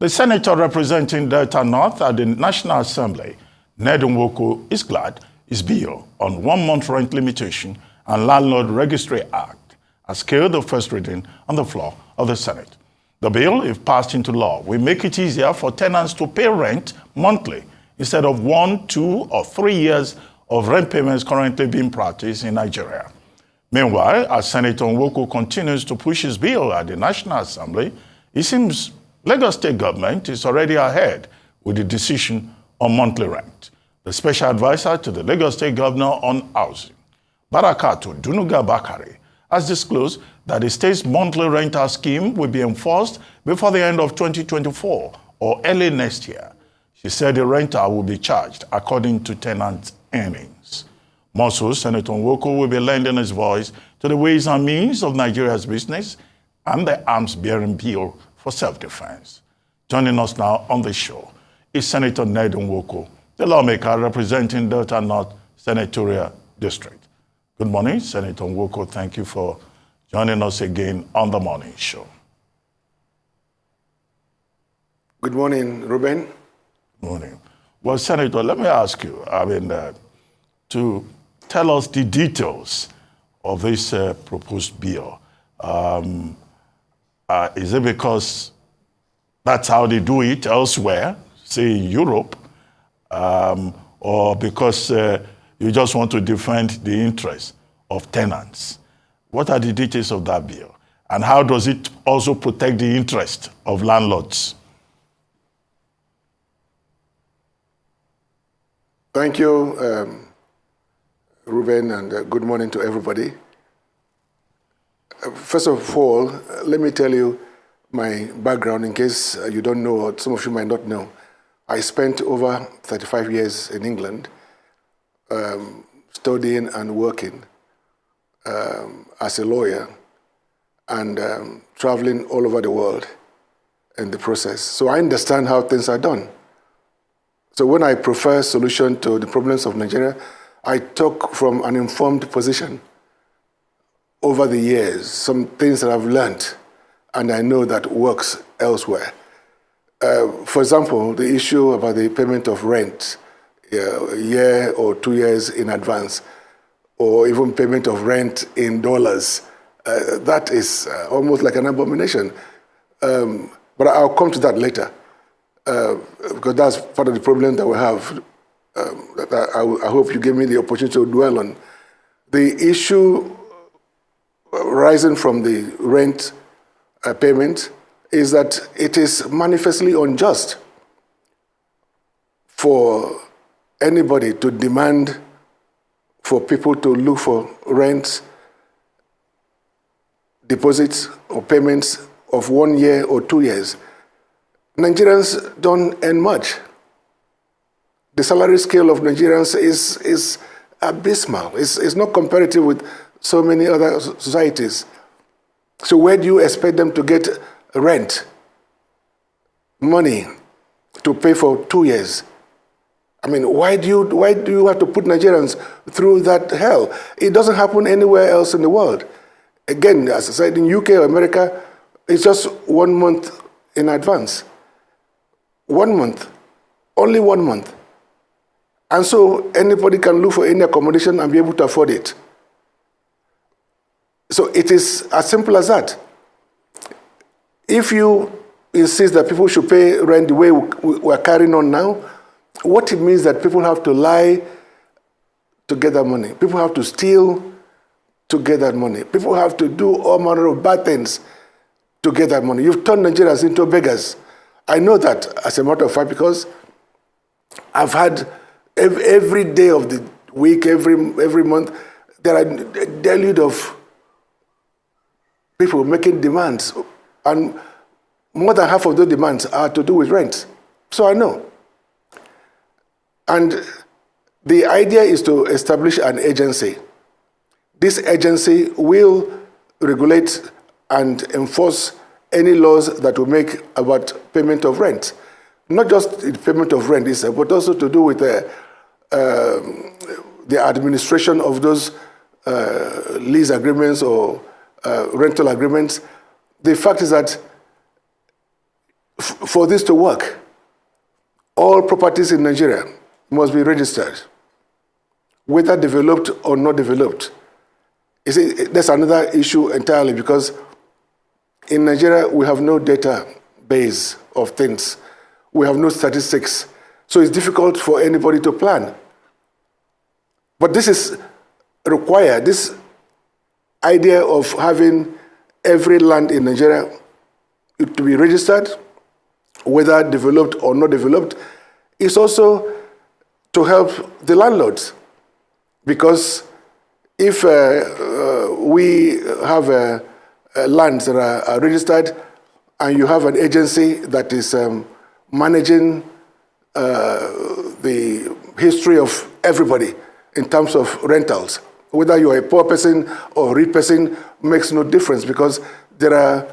The senator representing Delta North at the National Assembly, Nwoko, is glad his bill on 1 month rent limitation and Landlord Registry Act has scaled the first reading on the floor of the Senate. The bill, if passed into law, will make it easier for tenants to pay rent monthly instead of 1, 2, or 3 years of rent payments currently being practiced in Nigeria. Meanwhile, as Senator Nwoko continues to push his bill at the National Assembly, it seems Lagos State government is already ahead with the decision on monthly rent. The special advisor to the Lagos State governor on housing, Barakato Dunuga Bakari, has disclosed that the state's monthly rental scheme will be enforced before the end of 2024 or early next year. She said the renter will be charged according to tenant earnings. More so, Senator Nwoko will be lending his voice to the ways and means of Nigeria's business and the arms-bearing bill for self-defense. Joining us now on the show is Senator Nwoko, the lawmaker representing Delta North Senatorial District. Good morning, Senator Nwoko. Thank you for joining us again on the morning show. Good morning, Ruben. Good morning. Well, Senator, let me ask you, to tell us the details of this proposed bill. Is it because that's how they do it elsewhere, say in Europe, or because you just want to defend the interests of tenants? What are the details of that bill? And how does it also protect the interest of landlords? Thank you, Ruben, and good morning to everybody. First of all, let me tell you my background in case you don't know, or some of you might not know. I spent over 35 years in England studying and working as a lawyer and traveling all over the world in the process. So I understand how things are done. So when I prefer a solution to the problems of Nigeria, I talk from an informed position. Over the years, some things that I've learned and I know that works elsewhere. For example, the issue about the payment of rent a year or 2 years in advance, or even payment of rent in dollars, that is almost like an abomination. But I'll come to that later, because that's part of the problem that we have. That I hope you give me the opportunity to dwell on. The issue rising from the rent payment is that it is manifestly unjust for anybody to demand for people to look for rent deposits or payments of 1 year or 2 years. Nigerians don't earn much. The salary scale of Nigerians is abysmal. It's not comparative with so many other societies. So where do you expect them to get rent, money to pay for 2 years? I mean, why do you have to put Nigerians through that hell? It doesn't happen anywhere else in the world. Again, as I said, in UK or America, it's just 1 month in advance. 1 month, only 1 month. And so anybody can look for any accommodation and be able to afford it. So it is as simple as that. If you insist that people should pay rent the way we're carrying on now, what it means that people have to lie to get that money. People have to steal to get that money. People have to do all manner of bad things to get that money. You've turned Nigerians into beggars. I know that, as a matter of fact, because I've had every day of the week, every month, there are a deluge of people making demands, and more than half of those demands are to do with rent. So I know. And the idea is to establish an agency. This agency will regulate and enforce any laws that will make about payment of rent. Not just the payment of rent, but also to do with the administration of those lease agreements or rental agreements. The fact is that for this to work, all properties in Nigeria must be registered, whether developed or not developed. You see, that's another issue entirely, because in Nigeria, we have no database of things. We have no statistics. So it's difficult for anybody to plan. But this is required. This idea of having every land in Nigeria to be registered, whether developed or not developed, is also to help the landlords. Because if we have lands that are registered, and you have an agency that is managing the history of everybody in terms of rentals, whether you're a poor person or a rich person, makes no difference, because there are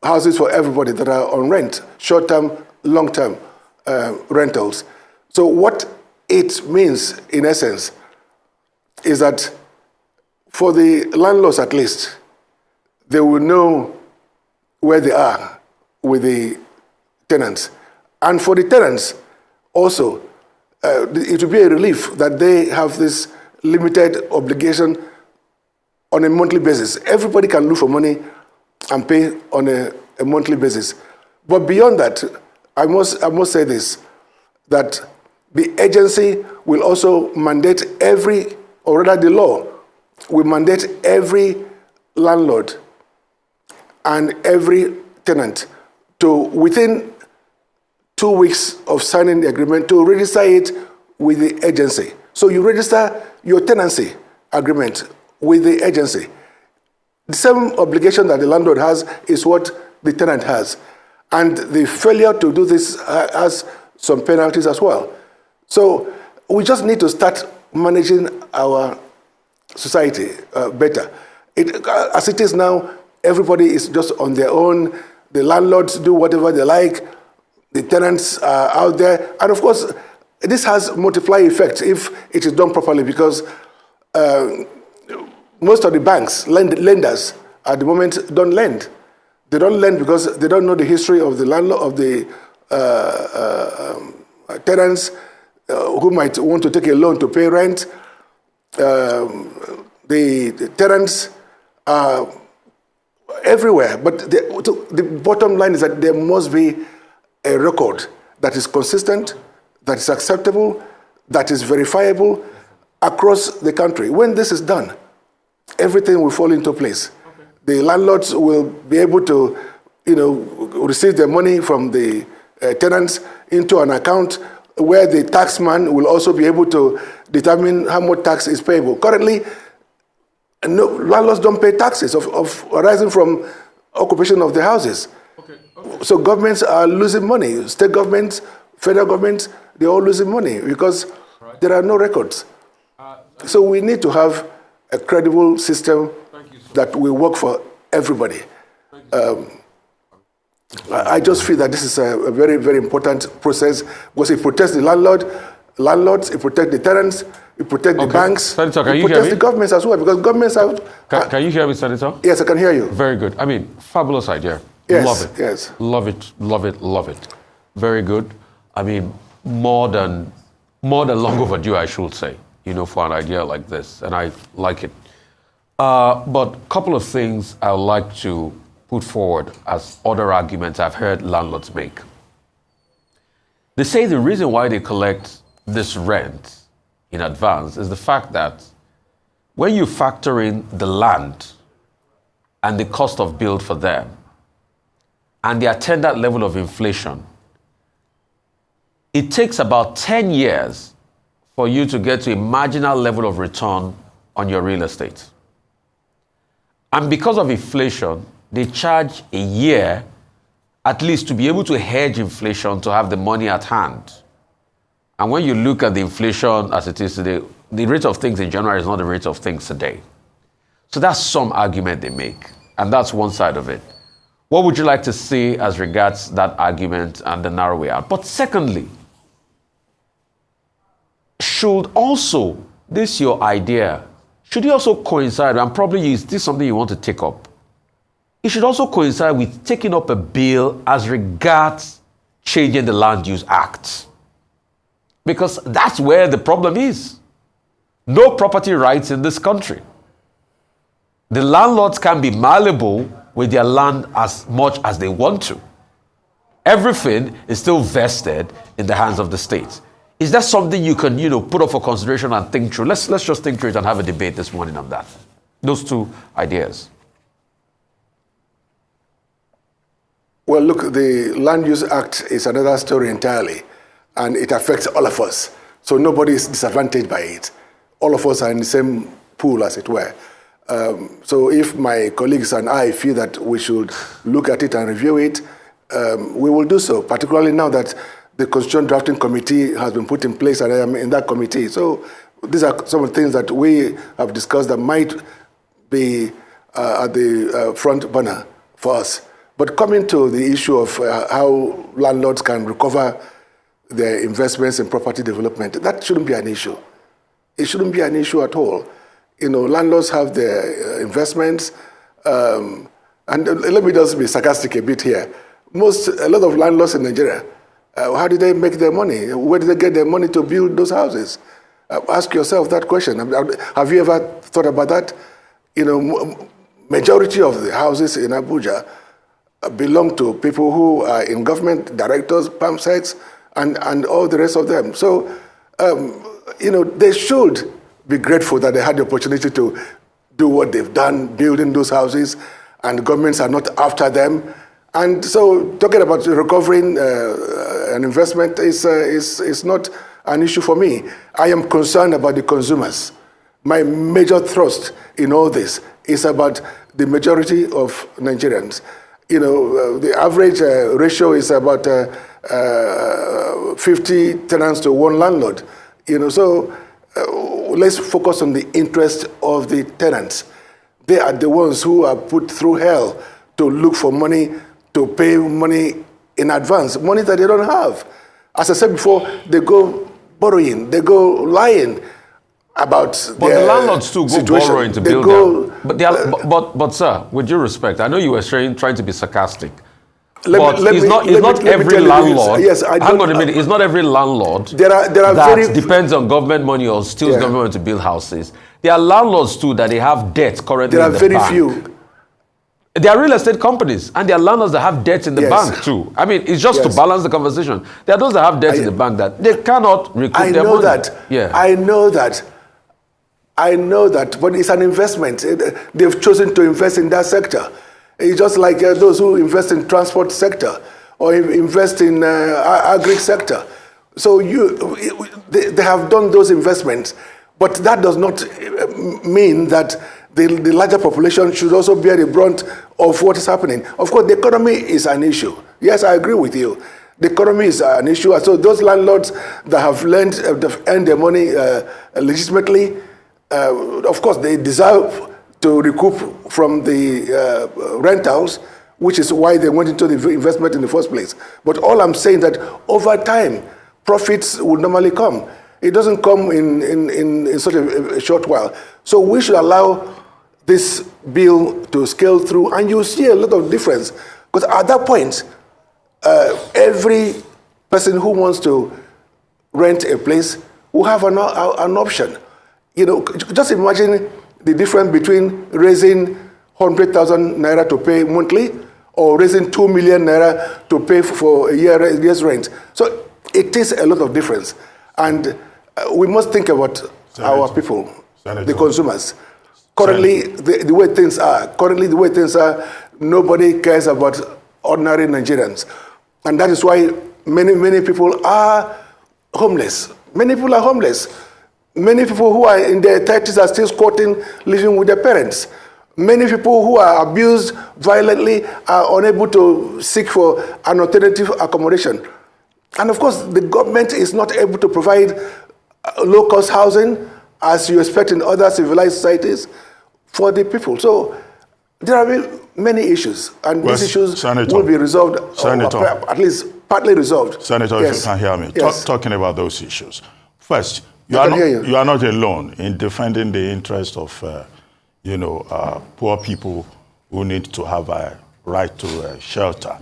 houses for everybody that are on rent, short-term, long-term rentals. So what it means, in essence, is that for the landlords at least, they will know where they are with the tenants. And for the tenants also, it will be a relief that they have this limited obligation on a monthly basis. Everybody can look for money and pay on a monthly basis. But beyond that, I must say this, that the agency will also mandate or rather the law will mandate every landlord and every tenant to, within 2 weeks of signing the agreement, to register it with the agency. So you register your tenancy agreement with the agency. The same obligation that the landlord has is what the tenant has. And the failure to do this has some penalties as well. So we just need to start managing our society better. As it is now, everybody is just on their own. The landlords do whatever they like. The tenants are out there. And of course, this has multiplier effects if it is done properly, because most of the banks, lenders, at the moment don't lend. They don't lend because they don't know the history of the landlord, of the tenants who might want to take a loan to pay rent. The tenants are everywhere, but the bottom line is that there must be a record that is consistent, that is acceptable, that is verifiable across the country. When this is done, everything will fall into place. Okay. The landlords will be able to, receive their money from the tenants into an account where the taxman will also be able to determine how much tax is payable. Currently, no, landlords don't pay taxes arising from occupation of the houses. Okay. Okay. So governments are losing money. State governments, federal governments, they're all losing money because there are no records. So we need to have a credible system that will work for everybody. I just feel that this is a very, very important process because it protects the landlords, it protects the tenants, it protects the banks, Senator, it protects the governments as well, because governments have... Can you hear me, Senator? Yes, I can hear you. Very good. I mean, fabulous idea. Yes, love it. Yes. Love it, love it, love it. Very good. I mean, more than long overdue, I should say, for an idea like this, and I like it. But a couple of things I would like to put forward as other arguments I've heard landlords make. They say the reason why they collect this rent in advance is the fact that when you factor in the land and the cost of build for them and the attendant level of inflation, it takes about 10 years for you to get to a marginal level of return on your real estate. And because of inflation, they charge a year at least to be able to hedge inflation, to have the money at hand. And when you look at the inflation as it is today, the rate of things in January is not the rate of things today. So that's some argument they make. And that's one side of it. What would you like to see as regards that argument and the narrow way out? But secondly, should also, this your idea, should it also coincide, and probably is this something you want to take up, it should also coincide with taking up a bill as regards changing the Land Use Act. Because that's where the problem is. No property rights in this country. The landlords can be malleable with their land as much as they want to. Everything is still vested in the hands of the state. Is that something you can, put up for consideration and think through? Let's just think through it and have a debate this morning on that. Those two ideas. Well, look, the Land Use Act is another story entirely, and it affects all of us. So nobody is disadvantaged by it. All of us are in the same pool, as it were. So if my colleagues and I feel that we should look at it and review it, we will do so, particularly now that the Constitution Drafting Committee has been put in place and I am in that committee. So these are some of the things that we have discussed that might be at the front burner for us. But coming to the issue of how landlords can recover their investments in property development, that shouldn't be an issue. It shouldn't be an issue at all. Landlords have their investments, and let me just be sarcastic a bit here. A lot of landlords in Nigeria, how did they make their money? Where did they get their money to build those houses? Ask yourself that question. Have you ever thought about that? Majority of the houses in Abuja belong to people who are in government, directors, PAMSECs, and all the rest of them. So, they should be grateful that they had the opportunity to do what they've done, building those houses, and governments are not after them. And so talking about recovering an investment is not an issue for me. I am concerned about the consumers. My major thrust in all this is about the majority of Nigerians. The average ratio is about 50 tenants to one landlord. So let's focus on the interest of the tenants. They are the ones who are put through hell to look for money, to pay money in advance, money that they don't have. As I said before, they go borrowing, they go lying about but their the landlords too go situation. Borrowing to build them. But sir, with due respect, I know you were trying to be sarcastic. It's not every landlord. Yes, hang on a minute. It's not every landlord that depends on government money or steals government money to build houses. There are landlords too that they have debt currently in the bank. There are very few. There are real estate companies and there are landlords that have debts in the bank too. I mean, it's just to balance the conversation. There are those that have debts in the bank that they cannot recoup their money. I know that, but it's an investment. They've chosen to invest in that sector. It's just like those who invest in transport sector or invest in agri sector. So they have done those investments, but that does not mean that the larger population should also bear the brunt of what is happening. Of course, the economy is an issue. Yes, I agree with you. The economy is an issue. So those landlords that have earned their money legitimately, of course, they deserve to recoup from the rentals, which is why they went into the investment in the first place. But all I'm saying that over time, profits will normally come. It doesn't come in such a short while. So we should allow this bill to scale through, and you'll see a lot of difference. Because at that point, every person who wants to rent a place will have an option. Just imagine the difference between raising 100,000 naira to pay monthly or raising 2 million naira to pay for a year's rent. So it is a lot of difference. And we must think about our people, the consumers. Currently, the way things are, nobody cares about ordinary Nigerians. And that is why many people are homeless. Many people are homeless. Many people who are in their 30s are still squatting, living with their parents. Many people who are abused violently are unable to seek for an alternative accommodation. And of course, the government is not able to provide low-cost housing as you expect in other civilized societies for the people. So there are many issues, and these issues Senator, will be resolved, or at least partly resolved. Senator, if you can hear me, talking about those issues. First, you are not alone in defending the interest of, poor people who need to have a right to shelter.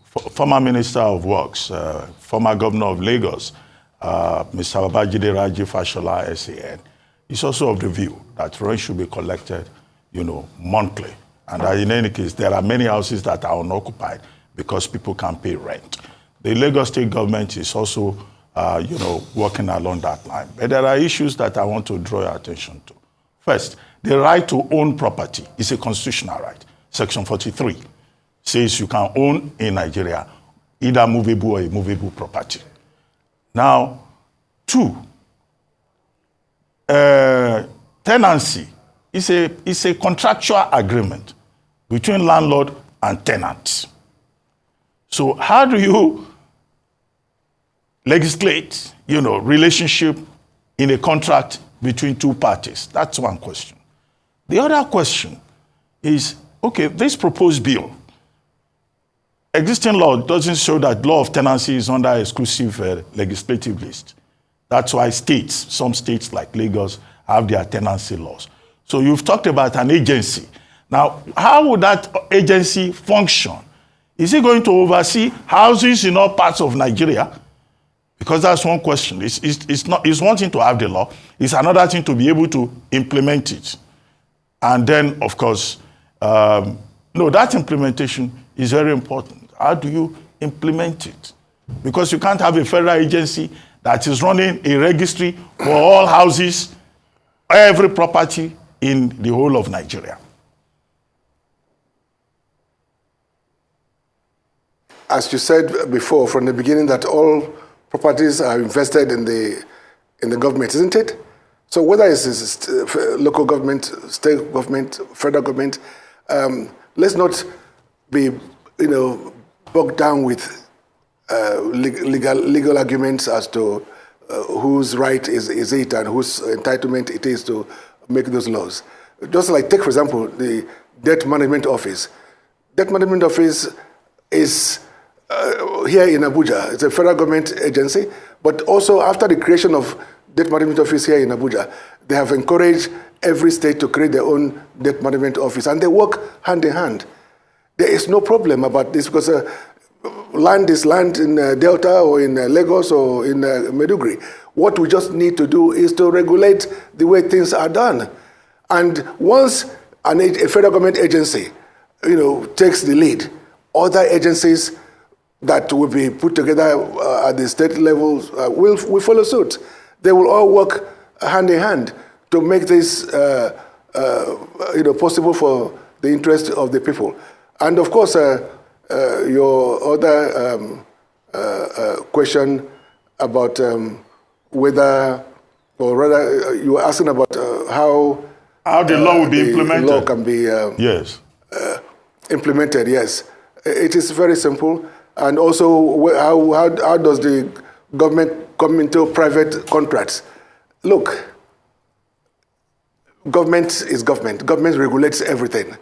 Former Minister of Works, former Governor of Lagos, Mr. Babajide Raji Fashola, SAN, is also of the view that rent should be collected, monthly. And in any case, there are many houses that are unoccupied because people can't pay rent. The Lagos state government is also, working along that line. But there are issues that I want to draw your attention to. First, the right to own property is a constitutional right. Section 43 says you can own in Nigeria either movable or immovable property. Now, 2, tenancy is a contractual agreement between landlord and tenants. So how do you legislate, relationship in a contract between two parties? That's one question. The other question is, okay, this proposed bill, existing law doesn't show that law of tenancy is under exclusive legislative list. That's why some states like Lagos have their tenancy laws. So you've talked about an agency. Now, how would that agency function? Is it going to oversee houses in all parts of Nigeria? Because that's one question. It's one thing to have the law. It's another thing to be able to implement it. And then, of course, that implementation is very important. How do you implement it? Because you can't have a federal agency that is running a registry for all houses, every property in the whole of Nigeria. As you said before, from the beginning, that all properties are invested in the government, isn't it? So whether it's local government, state government, federal government, let's not be, bogged down with legal arguments as to whose right is it and whose entitlement it is to make those laws. Just like, take for example, the Debt Management Office. Debt Management Office is here in Abuja. It's a federal government agency, but also after the creation of Debt Management Office here in Abuja, they have encouraged every state to create their own Debt Management Office, and they work hand in hand. There is no problem about this because land is land in Delta or in Lagos or in Maiduguri. What we just need to do is to regulate the way things are done. And once a federal government agency, takes the lead, other agencies that will be put together at the state levels will follow suit. They will all work hand in hand to make this possible for the interest of the people. And of course, your other question about whether, or rather, you were asking about how the law will be implemented. Law can be yes. Implemented. Yes, it is very simple. And also, how does the government come into private contracts? Look, government is government. Government regulates everything.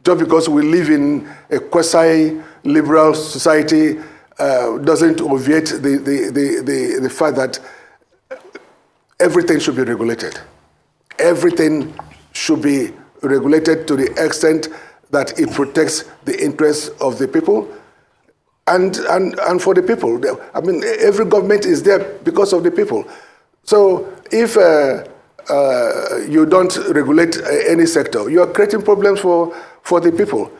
Just because we live in a quasi-liberal society doesn't obviate the fact that everything should be regulated. Everything should be regulated to the extent that it protects the interests of the people and for the people. I mean, every government is there because of the people. So if you don't regulate any sector, you are creating problems for the people.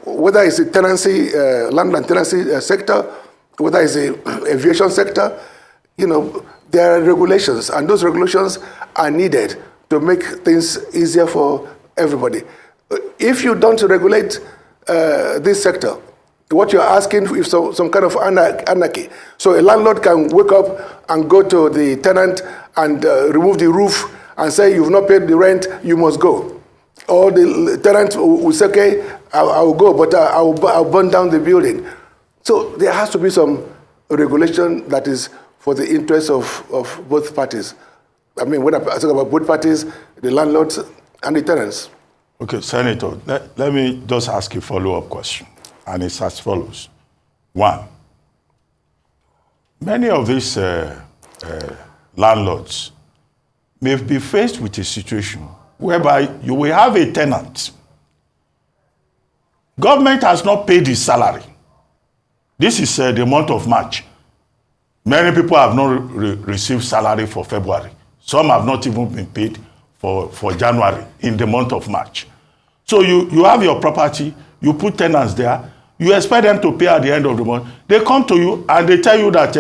Whether it's the tenancy, land and tenancy sector, whether it's the aviation sector, there are regulations, and those regulations are needed to make things easier for everybody. If you don't regulate this sector, what you're asking is some kind of anarchy. So a landlord can wake up and go to the tenant and remove the roof and say, you've not paid the rent, you must go. Or the tenant will say, okay, I'll go, but I'll burn down the building. So there has to be some regulation that is for the interests of both parties. I mean, when I talk about both parties, the landlords and the tenants. Okay, Senator, let me just ask a follow-up question, and it's as follows. One, many of these landlords may be faced with a situation whereby you will have a tenant. Government has not paid his salary. This is the month of March. Many people have not received salary for February. Some have not even been paid for January in the month of March. So you have your property, you put tenants there, you expect them to pay at the end of the month. They come to you and they tell you that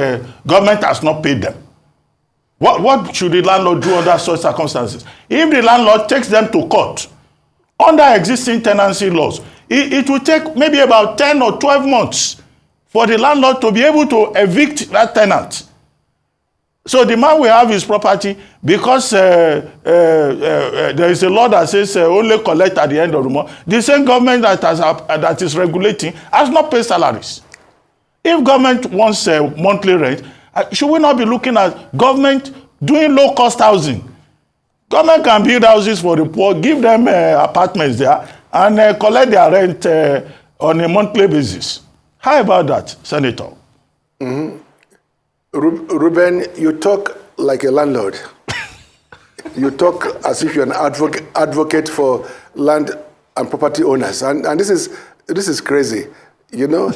government has not paid them. What should the landlord do under such circumstances? If the landlord takes them to court, under existing tenancy laws, it will take maybe about 10 or 12 months for the landlord to be able to evict that tenant. So the man will have his property because there is a law that says only collect at the end of the month. The same government that is regulating has not paid salaries. If government wants monthly rent, should we not be looking at government doing low-cost housing? Government can build houses for the poor, give them apartments there, and collect their rent on a monthly basis. How about that, Senator? Mm-hmm. Ruben, you talk like a landlord. You talk as if you're an advocate for land and property owners, and this is crazy. You know,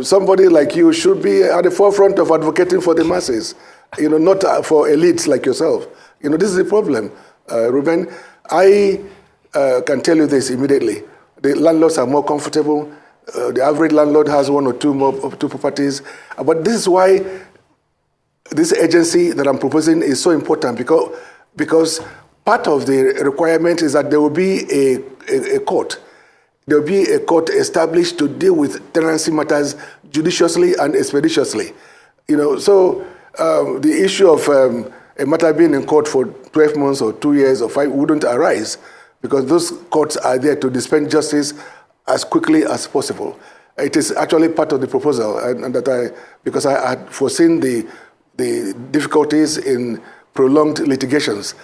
somebody like you should be at the forefront of advocating for the masses. You know, not for elites like yourself. You know, this is the problem, Ruben. I can tell you this immediately. The landlords are more comfortable. The average landlord has one or two properties. But this is why this agency that I'm proposing is so important, because part of the requirement is that there will be a court. There will be a court established to deal with tenancy matters judiciously and expeditiously. You know, so the issue of a matter being in court for 12 months or 2 years or 5 wouldn't arise, because those courts are there to dispense justice as quickly as possible. It is actually part of the proposal, and because I had foreseen the difficulties in prolonged litigations.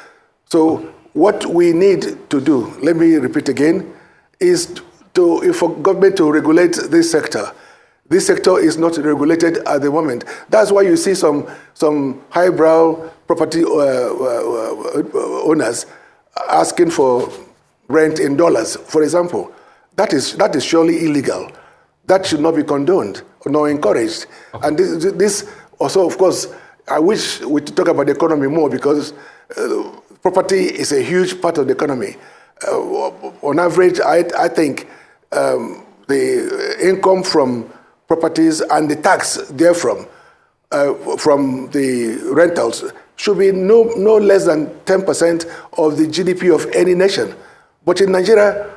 So what we need to do, let me repeat again, is for government to regulate this sector. This sector is not regulated at the moment. That's why you see some highbrow property owners asking for rent in dollars, for example. That is surely illegal. That should not be condoned nor encouraged. Okay. And this also, of course, I wish we could talk about the economy more, because property is a huge part of the economy. On average, I think the income from properties and the tax therefrom from the rentals should be no less than 10% of the GDP of any nation. But in Nigeria,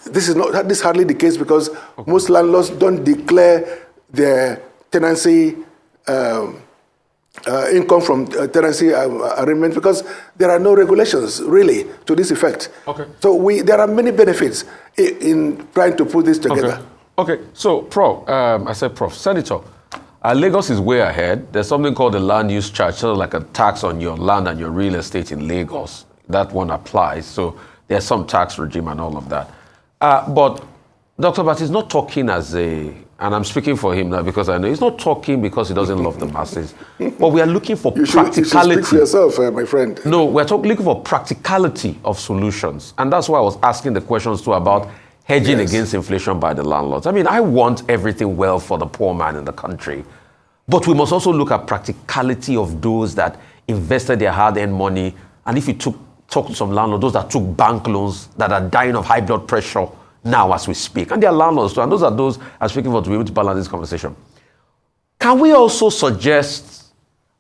this is hardly the case, because most landlords don't declare their tenancy income from tenancy arrangement, because there are no regulations really to this effect. Okay. So there are many benefits in trying to put this together. Okay. So, Prof, I said Prof, Senator, Lagos is way ahead. There's something called the land use charge, sort of like a tax on your land and your real estate in Lagos. That one applies. So there's some tax regime and all of that. But Dr. Bat is not talking and I'm speaking for him now because I know he's not talking because he doesn't love the masses. But we are looking for practicality. You should speak for yourself, my friend. No, we're looking for practicality of solutions. And that's why I was asking the questions too about hedging against inflation by the landlords. I mean, I want everything well for the poor man in the country. But we must also look at practicality of those that invested their hard-earned money. And if you talk to some landlords, those that took bank loans, that are dying of high blood pressure now as we speak. And they are landlords too. And those are those I'm speaking for to be able to balance this conversation. Can we also suggest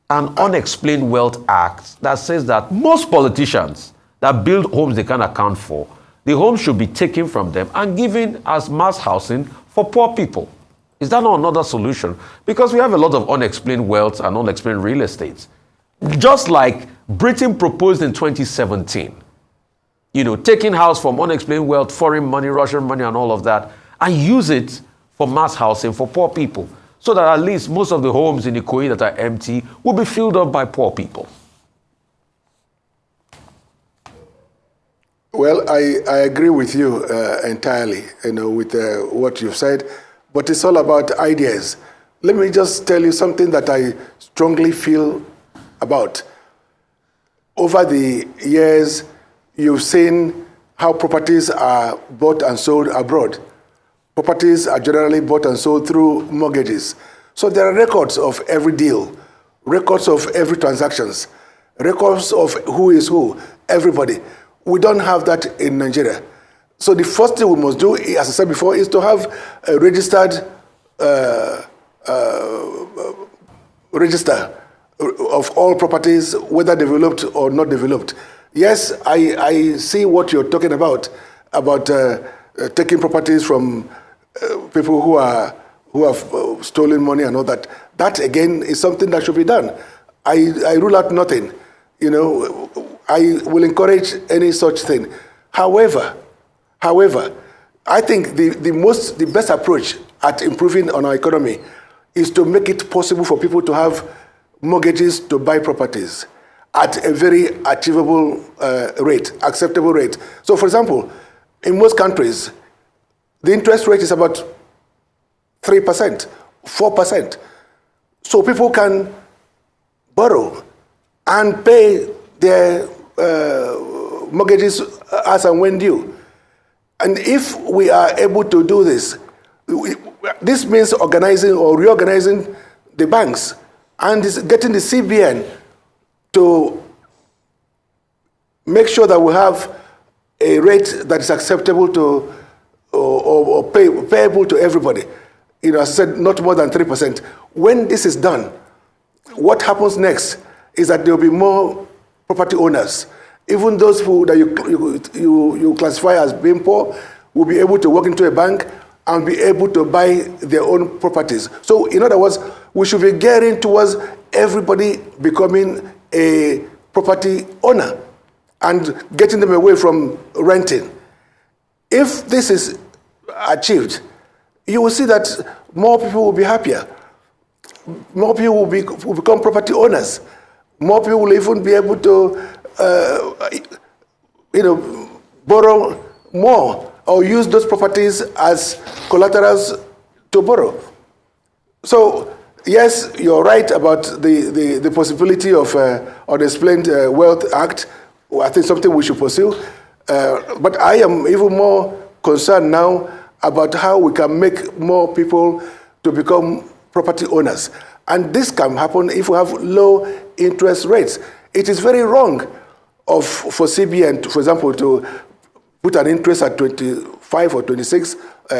an unexplained wealth act that says that most politicians that build homes they can't account for, the homes should be taken from them and given as mass housing for poor people? Is that not another solution? Because we have a lot of unexplained wealth and unexplained real estate. Just like Britain proposed in 2017, taking house from unexplained wealth, foreign money, Russian money, and all of that, and use it for mass housing for poor people, so that at least most of the homes in Ikoyi that are empty will be filled up by poor people. Well, I agree with you entirely, with what you've said, but it's all about ideas. Let me just tell you something that I strongly feel about. Over the years, you've seen how properties are bought and sold abroad. Properties are generally bought and sold through mortgages. So there are records of every deal, records of every transactions, records of who is who, everybody. We don't have that in Nigeria. So the first thing we must do, as I said before, is to have a registered register of all properties, whether developed or not developed. Yes, I see what you're talking about taking properties from people who have stolen money and all that. That again is something that should be done. I rule out nothing. You know, I will encourage any such thing. However, I think the best approach at improving on our economy is to make it possible for people to have mortgages to buy properties at a very achievable rate, acceptable rate. So, for example, in most countries, the interest rate is about 3%, 4%. So people can borrow and pay their mortgages as and when due. And if we are able to do this, this means organizing or reorganizing the banks and getting the CBN to make sure that we have a rate that is acceptable to or payable to everybody. You know, as I said, not more than 3%. When this is done, what happens next is that there will be more property owners. Even those who that you classify as being poor will be able to walk into a bank and be able to buy their own properties. So, in other words, we should be gearing towards everybody becoming a property owner and getting them away from renting. If this is achieved, you will see that more people will be happier. More people will become property owners. More people will even be able to, borrow more or use those properties as collaterals to borrow. So, yes, you're right about the possibility of Unexplained Wealth Act. I think something we should pursue. But I am even more concerned now about how we can make more people to become property owners. And this can happen if we have low interest rates. It is very wrong for CBN, for example, to put an interest at 25 or 26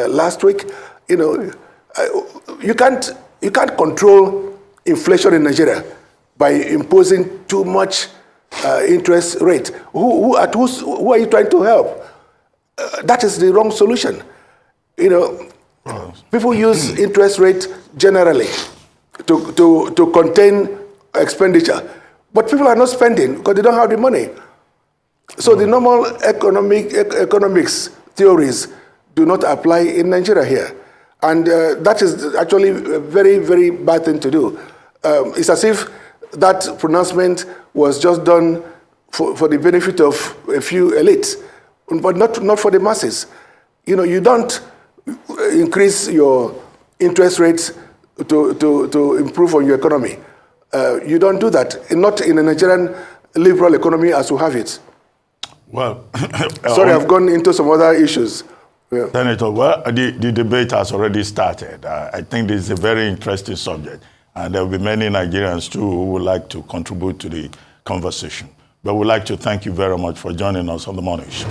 last week. You know, you can't control inflation in Nigeria by imposing too much interest rate. Who are you trying to help? That is the wrong solution. You know, people use interest rate generally to contain expenditure, but people are not spending because they don't have the money. So the normal economics theories do not apply in Nigeria here, and that is actually a very, very bad thing to do. It's as if that pronouncement was just done for the benefit of a few elites, but not for the masses. You know, you don't increase your interest rates to improve on your economy. You don't do that, not in a Nigerian liberal economy as we have it. Well, sorry, I've gone into some other issues. Yeah. Senator, well, the debate has already started. I think this is a very interesting subject, and there will be many Nigerians too who would like to contribute to the conversation. But we'd like to thank you very much for joining us on the morning show.